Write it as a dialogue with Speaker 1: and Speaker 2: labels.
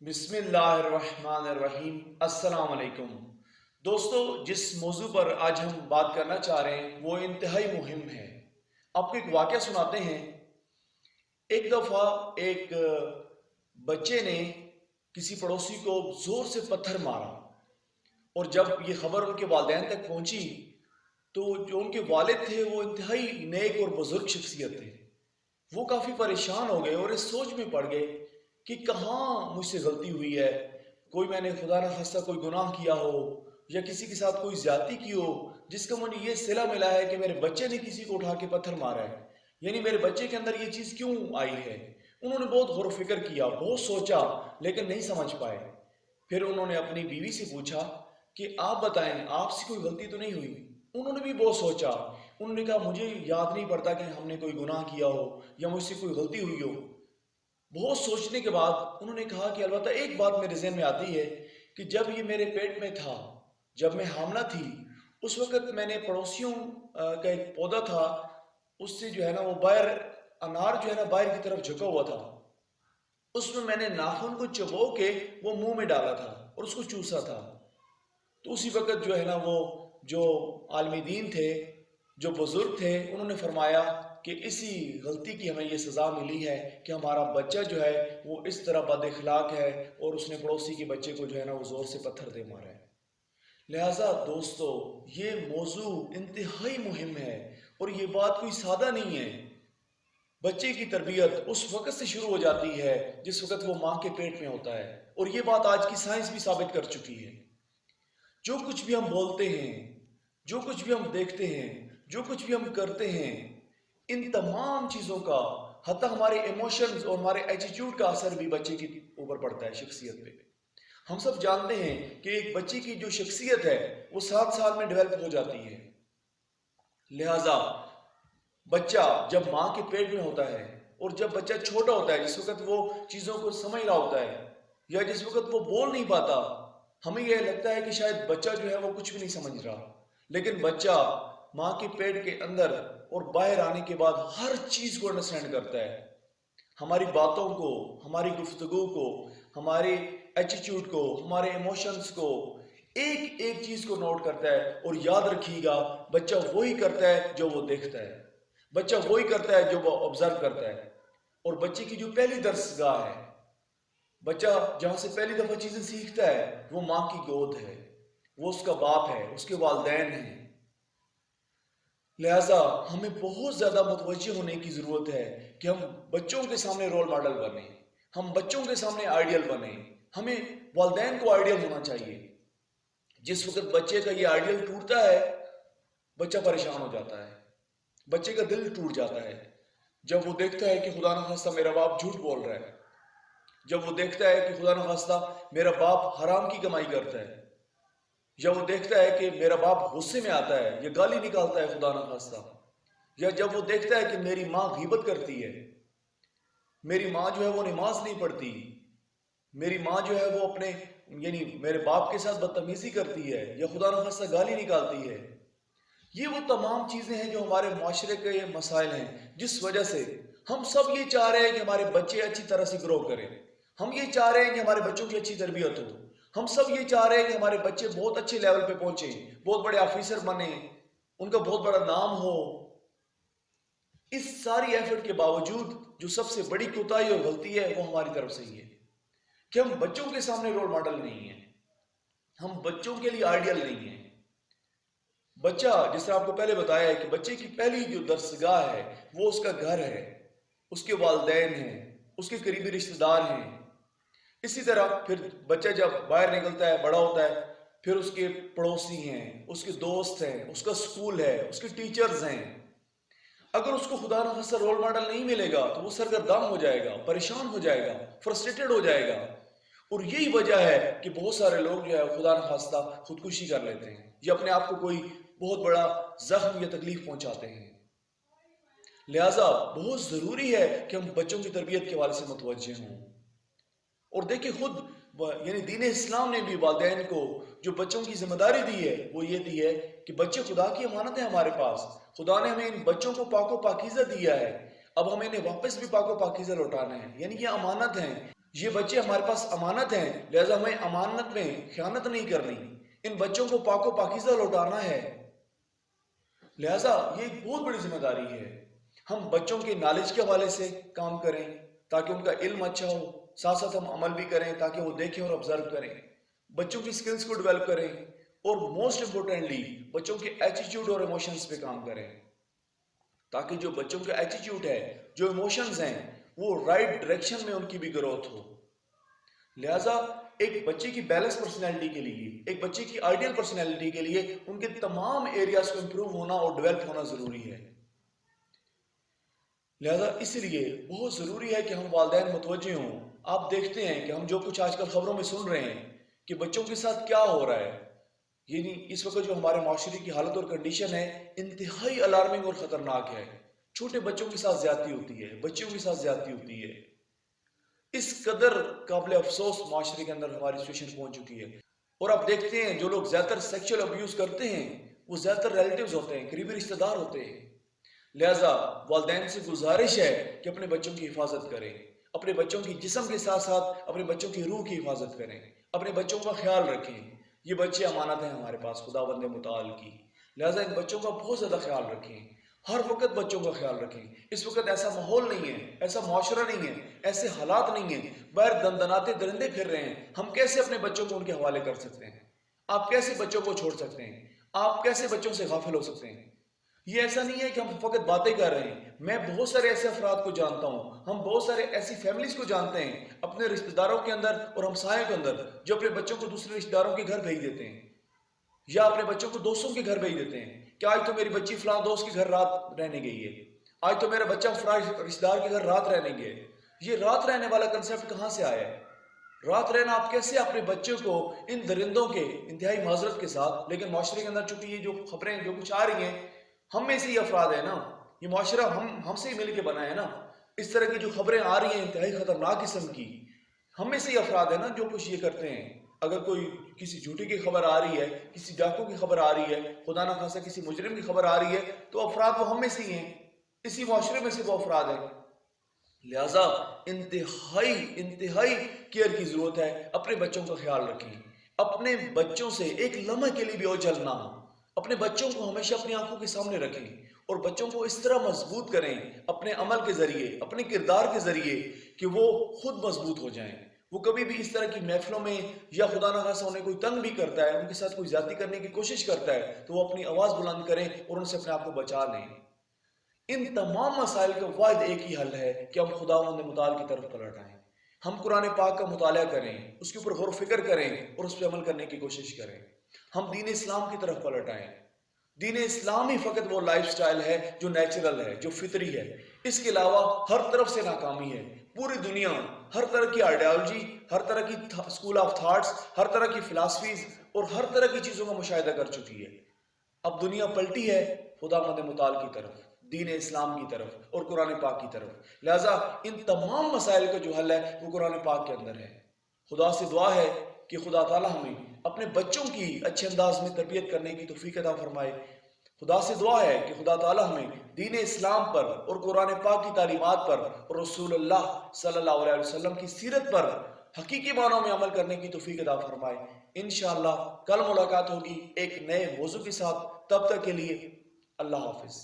Speaker 1: بسم اللہ الرحمن الرحیم۔ السلام علیکم دوستو، جس موضوع پر آج ہم بات کرنا چاہ رہے ہیں وہ انتہائی مہم ہے۔ آپ کو ایک واقعہ سناتے ہیں۔ ایک دفعہ ایک بچے نے کسی پڑوسی کو زور سے پتھر مارا، اور جب یہ خبر ان کے والدین تک پہنچی تو جو ان کے والد تھے وہ انتہائی نیک اور بزرگ شخصیت تھے۔ وہ کافی پریشان ہو گئے اور اس سوچ میں پڑ گئے کہ کہاں مجھ سے غلطی ہوئی ہے، کوئی میں نے خدا نخواستہ کوئی گناہ کیا ہو یا کسی کے ساتھ کوئی زیادتی کی ہو جس کا مجھے یہ صلہ ملا ہے کہ میرے بچے نے کسی کو اٹھا کے پتھر مارا ہے، یعنی میرے بچے کے اندر یہ چیز کیوں آئی ہے۔ انہوں نے بہت غور و فکر کیا، بہت سوچا، لیکن نہیں سمجھ پائے۔ پھر انہوں نے اپنی بیوی سے پوچھا کہ آپ بتائیں، آپ سے کوئی غلطی تو نہیں ہوئی؟ انہوں نے بھی بہت سوچا۔ انہوں نے کہا مجھے یاد نہیں پڑتا کہ ہم نے کوئی گناہ کیا ہو یا مجھ سے کوئی غلطی ہوئی ہو۔ بہت سوچنے کے بعد انہوں نے کہا کہ البتہ ایک بات میرے ذہن میں آتی ہے کہ جب یہ میرے پیٹ میں تھا، جب میں حاملہ تھی، اس وقت میں نے پڑوسیوں کا ایک پودا تھا، اس سے جو ہے نا وہ باہر انار جو ہے نا باہر کی طرف جھکا ہوا تھا، اس میں نے ناخن کو چبو کے وہ منہ میں ڈالا تھا اور اس کو چوسا تھا۔ تو اسی وقت جو ہے نا وہ جو عالم دین تھے، جو بزرگ تھے، انہوں نے فرمایا کہ اسی غلطی کی ہمیں یہ سزا ملی ہے کہ ہمارا بچہ جو ہے وہ اس طرح بد اخلاق ہے اور اس نے پڑوسی کے بچے کو جو ہے نا وہ زور سے پتھر دے مارا ہے۔ لہٰذا دوستو، یہ موضوع انتہائی مہم ہے اور یہ بات کوئی سادہ نہیں ہے۔ بچے کی تربیت اس وقت سے شروع ہو جاتی ہے جس وقت وہ ماں کے پیٹ میں ہوتا ہے، اور یہ بات آج کی سائنس بھی ثابت کر چکی ہے۔ جو کچھ بھی ہم بولتے ہیں، جو کچھ بھی ہم دیکھتے ہیں، جو کچھ بھی ہم کرتے ہیں، ان تمام چیزوں کا، حتیٰ ہمارے ایموشنز اور ہمارے ایٹیٹیوڈ کا اثر بھی بچے کے اوپر پڑتا ہے، شخصیت پہ۔ ہم سب جانتے ہیں کہ ایک بچے کی جو شخصیت ہے وہ 7 سال میں ڈیولپ ہو جاتی ہے۔ لہٰذا بچہ جب ماں کے پیٹ میں ہوتا ہے اور جب بچہ چھوٹا ہوتا ہے، جس وقت وہ چیزوں کو سمجھ رہا ہوتا ہے یا جس وقت وہ بول نہیں پاتا، ہمیں یہ لگتا ہے کہ شاید بچہ جو ہے وہ کچھ بھی نہیں سمجھ رہا، لیکن بچہ ماں کے پیٹ کے اندر اور باہر آنے کے بعد ہر چیز کو انڈرسٹینڈ کرتا ہے، ہماری باتوں کو، ہماری گفتگو کو، ہمارے ایٹیٹیوڈ کو، ہمارے ایموشنز کو، ایک ایک چیز کو نوٹ کرتا ہے۔ اور یاد رکھیے گا، بچہ وہی کرتا ہے جو وہ دیکھتا ہے، بچہ وہی کرتا ہے جو وہ آبزرو کرتا ہے۔ اور بچے کی جو پہلی درسگاہ ہے، بچہ جہاں سے پہلی دفعہ چیزیں سیکھتا ہے، وہ ماں کی گود ہے، وہ اس کا باپ ہے، اس کے والدین ہیں۔ لہٰذا ہمیں بہت زیادہ متوجہ ہونے کی ضرورت ہے کہ ہم بچوں کے سامنے رول ماڈل بنیں، ہم بچوں کے سامنے آئیڈیل بنیں۔ ہمیں والدین کو آئیڈیل ہونا چاہیے۔ جس وقت بچے کا یہ آئیڈیل ٹوٹتا ہے، بچہ پریشان ہو جاتا ہے، بچے کا دل ٹوٹ جاتا ہے جب وہ دیکھتا ہے کہ خدا نخواستہ میرا باپ جھوٹ بول رہا ہے، جب وہ دیکھتا ہے کہ خدا نخواستہ میرا باپ حرام کی کمائی کرتا ہے، یا وہ دیکھتا ہے کہ میرا باپ غصے میں آتا ہے یا گالی نکالتا ہے خدا نخواستہ، یا جب وہ دیکھتا ہے کہ میری ماں غیبت کرتی ہے، میری ماں جو ہے وہ نماز نہیں پڑھتی، میری ماں جو ہے وہ اپنے یعنی میرے باپ کے ساتھ بدتمیزی کرتی ہے یا خدا نخواستہ گالی نکالتی ہے۔ یہ وہ تمام چیزیں ہیں جو ہمارے معاشرے کے یہ مسائل ہیں، جس وجہ سے ہم سب یہ چاہ رہے ہیں کہ ہمارے بچے اچھی طرح سے گرو کریں، ہم یہ چاہ رہے ہیں کہ ہمارے بچوں کی اچھی تربیت ہو، ہم سب یہ چاہ رہے ہیں کہ ہمارے بچے بہت اچھے لیول پہ پہنچیں، بہت بڑے آفیسر بنیں، ان کا بہت بڑا نام ہو۔ اس ساری ایفرٹ کے باوجود جو سب سے بڑی کوتاہی اور غلطی ہے وہ ہماری طرف سے ہی ہے کہ ہم بچوں کے سامنے رول ماڈل نہیں ہیں، ہم بچوں کے لیے آئیڈیل نہیں ہیں۔ بچہ، جس طرح آپ کو پہلے بتایا ہے کہ بچے کی پہلی جو درسگاہ ہے وہ اس کا گھر ہے، اس کے والدین ہیں، اس کے قریبی رشتہ دار ہیں۔ اسی طرح پھر بچہ جب باہر نکلتا ہے، بڑا ہوتا ہے، پھر اس کے پڑوسی ہیں، اس کے دوست ہیں، اس کا اسکول ہے، اس کے ٹیچرز ہیں۔ اگر اس کو خدا نخواستہ رول ماڈل نہیں ملے گا تو وہ سرگردان ہو جائے گا، پریشان ہو جائے گا، فرسٹریٹڈ ہو جائے گا۔ اور یہی وجہ ہے کہ بہت سارے لوگ جو ہے خدا نخواستہ خودکشی کر لیتے ہیں یا اپنے آپ کو کوئی بہت بڑا زخم یا تکلیف پہنچاتے ہیں۔ لہٰذا بہت ضروری ہے کہ ہم بچوں کی تربیت کے حوالے سے متوجہ ہوں۔ اور دیکھیں، خود یعنی دین اسلام نے بھی والدین کو جو بچوں کی ذمہ داری دی ہے وہ یہ دی ہے کہ بچے خدا کی امانت ہے ہمارے پاس، خدا نے ہمیں ان بچوں کو پاک و پاکیزہ دیا ہے، اب ہمیں انہیں واپس بھی پاک و پاکیزہ لوٹانا ہے، یعنی یہ امانت ہیں۔ یہ بچے ہمارے پاس امانت ہیں، لہذا ہمیں امانت میں خیانت نہیں کرنی، ان بچوں کو پاک و پاکیزہ لوٹانا ہے۔ لہذا یہ ایک بہت بڑی ذمہ داری ہے۔ ہم بچوں کے نالج کے حوالے سے کام کریں تاکہ ان کا علم اچھا ہو، ساتھ ساتھ ہم عمل بھی کریں تاکہ وہ دیکھیں اور آبزرو کریں، بچوں کی سکلز کو ڈیولپ کریں، اور موسٹ امپورٹنٹلی بچوں کے ایٹیٹیوڈ اور ایموشنز پہ کام کریں تاکہ جو بچوں کا ایٹیٹیوڈ ہے، جو ایموشنز ہیں، وہ رائٹ ڈائریکشن میں ان کی بھی گروتھ ہو۔ لہٰذا ایک بچے کی بیلنس پرسنالٹی کے لیے، ایک بچے کی آئیڈیل پرسنالٹی کے لیے ان کے تمام ایریاز کو امپروو ہونا اور ڈیولپ ہونا ضروری ہے۔ لہذا اس لیے بہت ضروری ہے کہ ہم والدین متوجہ ہوں۔ آپ دیکھتے ہیں کہ ہم جو کچھ آج کل خبروں میں سن رہے ہیں کہ بچوں کے ساتھ کیا ہو رہا ہے، یعنی اس وقت جو ہمارے معاشرے کی حالت اور کنڈیشن ہے انتہائی الارمنگ اور خطرناک ہے۔ چھوٹے بچوں کے ساتھ زیادتی ہوتی ہے، بچیوں کے ساتھ زیادتی ہوتی ہے۔ اس قدر قابل افسوس معاشرے کے اندر ہماری سچویشن پہنچ چکی ہے۔ اور آپ دیکھتے ہیں جو لوگ زیادہ تر سیکچول ابیوز کرتے ہیں وہ زیادہ تر ریلیٹیوز ہوتے ہیں، قریبی رشتہ دار ہوتے ہیں۔ لہٰذا والدین سے گزارش ہے کہ اپنے بچوں کی حفاظت کریں، اپنے بچوں کی جسم کے ساتھ ساتھ اپنے بچوں کی روح کی حفاظت کریں، اپنے بچوں کا خیال رکھیں۔ یہ بچے امانت ہیں ہمارے پاس خداوند متعال کی، لہٰذا ان بچوں کا بہت زیادہ خیال رکھیں، ہر وقت بچوں کا خیال رکھیں۔ اس وقت ایسا ماحول نہیں ہے، ایسا معاشرہ نہیں ہے، ایسے حالات نہیں ہیں، باہر دندناتے درندے پھر رہے ہیں، ہم کیسے اپنے بچوں کو ان کے حوالے کر سکتے ہیں؟ آپ کیسے بچوں کو چھوڑ سکتے ہیں؟ آپ کیسے بچوں سے غافل ہو سکتے ہیں؟ یہ ایسا نہیں ہے کہ ہم فقط باتیں کر رہے ہیں، میں بہت سارے ایسے افراد کو جانتا ہوں، ہم بہت سارے ایسی فیملیز کو جانتے ہیں اپنے رشتہ داروں کے اندر اور ہمسایوں کے اندر جو اپنے بچوں کو دوسرے رشتہ داروں کے گھر بھیج دیتے ہیں، یا اپنے بچوں کو دوستوں کے گھر بھیج دیتے ہیں کہ آج تو میری بچی فلاں دوست کے گھر رات رہنے گئی ہے، آج تو میرا بچہ فلاں رشتہ دار کے گھر رات رہنے گیا ہے۔ یہ رات رہنے والا کنسیپٹ کہاں سے آیا ہے؟ رات رہنا آپ کیسے اپنے بچوں کو ان درندوں کے انتہائی معذرت کے ساتھ، لیکن معاشرے کے اندر چونکہ یہ جو خبریں جو کچھ آ رہی ہیں ہم میں سے ہی افراد ہیں نا، یہ معاشرہ ہم سے ہی مل کے بنا ہے نا، اس طرح کی جو خبریں آ رہی ہیں انتہائی خطرناک قسم کی، ہم میں سے ہی افراد ہیں نا جو کچھ یہ کرتے ہیں۔ اگر کوئی کسی جھوٹی کی خبر آ رہی ہے، کسی ڈاکو کی خبر آ رہی ہے، خدا نہ خاصہ کسی مجرم کی خبر آ رہی ہے، تو افراد وہ ہم میں سے ہی ہیں، اسی معاشرے میں سے وہ افراد ہیں۔ لہٰذا انتہائی کیئر کی ضرورت ہے، اپنے بچوں کا خیال رکھیں، اپنے بچوں سے ایک لمحے کے لیے بھی اوجھل نہ ہو، اپنے بچوں کو ہمیشہ اپنی آنکھوں کے سامنے رکھیں اور بچوں کو اس طرح مضبوط کریں اپنے عمل کے ذریعے، اپنے کردار کے ذریعے کہ وہ خود مضبوط ہو جائیں۔ وہ کبھی بھی اس طرح کی محفلوں میں یا خدا نہ خاصہ انہیں کوئی تنگ بھی کرتا ہے، ان کے ساتھ کوئی زیادتی کرنے کی کوشش کرتا ہے تو وہ اپنی آواز بلند کریں اور ان سے اپنے آپ کو بچا لیں۔ ان تمام مسائل کا واحد ایک ہی حل ہے کہ ہم خداوند متعال کی طرف پلٹ آئیں، ہم قرآن پاک کا مطالعہ کریں، اس کے اوپر غور و فکر کریں اور اس پہ عمل کرنے کی کوشش کریں، ہم دین اسلام کی طرف پلٹ آئیں۔ دین اسلام ہی فقط وہ لائف سٹائل ہے جو نیچرل ہے، جو فطری ہے، اس کے علاوہ ہر طرف سے ناکامی ہے۔ پوری دنیا ہر طرح کی آئیڈیالوجی، ہر طرح کی اسکول آف تھاٹس، ہر طرح کی فلاسفیز اور ہر طرح کی چیزوں کا مشاہدہ کر چکی ہے۔ اب دنیا پلٹی ہے خداوند متعال کی طرف، دین اسلام کی طرف اور قرآن پاک کی طرف، لہٰذا ان تمام مسائل کا جو حل ہے وہ قرآن پاک کے اندر ہے۔ خدا سے دعا ہے کہ خدا تعالیٰ ہمیں اپنے بچوں کی اچھے انداز میں تربیت کرنے کی توفیق عطا فرمائے۔ خدا سے دعا ہے کہ خدا تعالیٰ ہمیں دین اسلام پر اور قرآن پاک کی تعلیمات پر اور رسول اللہ صلی اللہ علیہ وسلم کی سیرت پر حقیقی معنوں میں عمل کرنے کی توفیق عطا فرمائے۔ انشاءاللہ کل ملاقات ہوگی ایک نئے موضوع کے ساتھ، تب تک کے لیے اللہ حافظ۔